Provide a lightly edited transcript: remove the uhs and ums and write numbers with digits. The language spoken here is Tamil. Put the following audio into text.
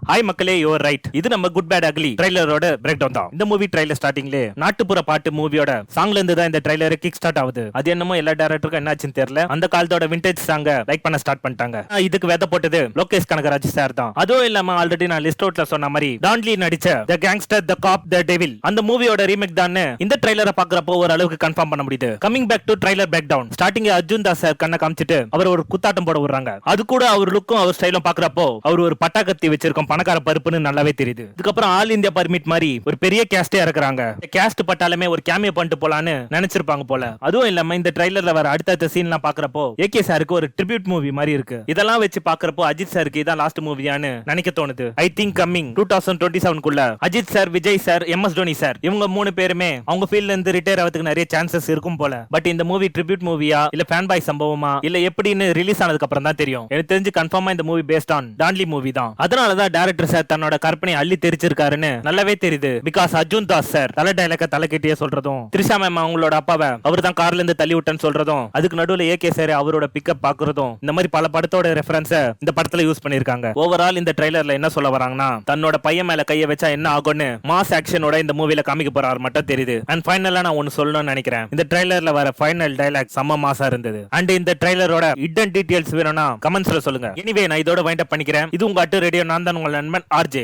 ஹாய் மக்களே, யுவர் ரைட். இது நம்ம குட் பேட் அக்லி ட்ரைலரோட பிரேக் டவுன் தான். இந்த மூவி ட்ரைலர் ஸ்டார்டிங்ல நாட்டுப்புற பாட்டு மூவியோட சாங்ல இருந்து தான் இந்த ட்ரைலர் கிக் ஸ்டார்ட் ஆகுது. அது என்னமோ எல்லா டைரக்டருக்கும் என்னாச்சுன்னு தெரியல, அந்த காலத்தோட விண்டேஜ் சாங்க லைக் பண்ண ஸ்டார்ட் பண்ணிட்டாங்க. இதுக்கு விதை போட்டது லோகேஷ் கனகராஜ் சார் தான். அதுவும் இல்லாம ஆல்ரெடி நான் லிஸ்ட் அவுட்ல சொன்ன மாதிரி டான்லி நடிச்ச த கேங்ஸ்டர் த காப் த டெவில் அந்த மூவியோட ரீமேக் தான் இந்த ட்ரைலரை பாக்குறப்போ ஒரு அளவுக்கு கன்ஃபார்ம் பண்ண முடியுது. Coming back to trailer breakdown. Starting Arjun Das sir கண்ணை காமிச்சிட்டு அவர் ஒரு குத்தாட்டம் போட விடுறாங்க. அது கூட அவர் லுக்கும் அவர் ஸ்டைலும் பாக்குறப்போ அவர் ஒரு பட்டாக்கத்தி வச்சிருக்கும் பணக்கார பருப்புன்னு நல்லாவே தெரியுது. இதுக்கப்புறம் ஆல் இந்தியா பர்மிட் மாதிரி ஒரு பெரிய கேஸ்டே இறக்குறாங்க. கேஸ்ட் பட்டாலுமே ஒரு கேமியோ பண்ணிட்டு போலான்னு நினைச்சிருப்பாங்க போல. அதுவும் இல்லாம இந்த ட்ரைலர்ல வர அடுத்த சீன்லாம் பாக்குறப்போ ஏகே சாருக்கு ஒரு ட்ரிபியூட் மூவி மாதிரி இருக்கு. இதெல்லாம் வச்சு பாக்குறப்போ அஜித் சாருக்கு இதான் லாஸ்ட் மூவியான்னு நினைக்க தோணுது. ஐ திங்க் கம்மிங் 2027 குள்ள Ajith sir, Vijay sir, MS Dhoni sir இவங்க 3 பேருமே அவங்க ஃபீல்ட்ல இருந்து ரிட்டையர் ஆகிறதுக்கு நிறைய சான்சஸ் இருக்கும் போல. பட் இந்த மூவி ட்ரிபியூட் மூவியா இல்ல ஃபேன் பாய் சம்பவமா இல்ல எப்படின்னு ரிலீஸ் ஆனதுக்கு அப்புறம் தான் தெரியும். எனக்கு தெரிஞ்சு கன்ஃபார்மா இந்த மூவி பேஸ்ட் ஆன் டான்லி மூவி தான். அதனாலதான் டைரக்டர் சார் தன்னோட கற்பனை அள்ளி தெரிச்சிருக்காருன்னு நல்லாவே தெரியுது. பிகாஸ் அர்ஜுன் தாஸ் சார் தலை டைலாக தலை கட்டியே சொல்றதும், த்ரிஷா மேம் அவங்களோட அப்பாவை அவர் தான் கார்ல இருந்து தள்ளி விட்டேன்னு சொல்றதும், அதுக்கு நடுவுல ஏகே சார் அவரோட பிக்கப் பாக்குறதும், இந்த மாதிரி பல படத்தோட ரெஃபரன்ஸ இந்த படத்துல யூஸ் பண்ணிருக்காங்க. ஓவரால் இந்த ட்ரைலர்ல என்ன சொல்ல வராங்கன்னா, தன்னோட பையன் மேல கைய வச்சா என்ன ஆகும்னு மாஸ் ஆக்ஷனோட இந்த மூவில காமிக்க போறாரு மட்டும் தெரியுது. அண்ட் ஃபைனலா நான் ஒன்னு சொல்லணும்னு நினைக்கிறேன். இந்த ட்ரைலர்ல வர ஃபைனல் டைலாக் செம்ம மாசா இருந்தது. அண்ட் இந்த ட்ரைலரோட ஹிடன் டீடைல்ஸ் வேணும்னா கமெண்ட்ஸ்ல சொல்லுங்க. எனிவே நான் இதோட வைண்ட் அப் பண்ணிக்கிறேன். இது உங்க அட்டு ரேடியோ. நான் தான் உங்கள் நண்பன் ஆர்ஜே.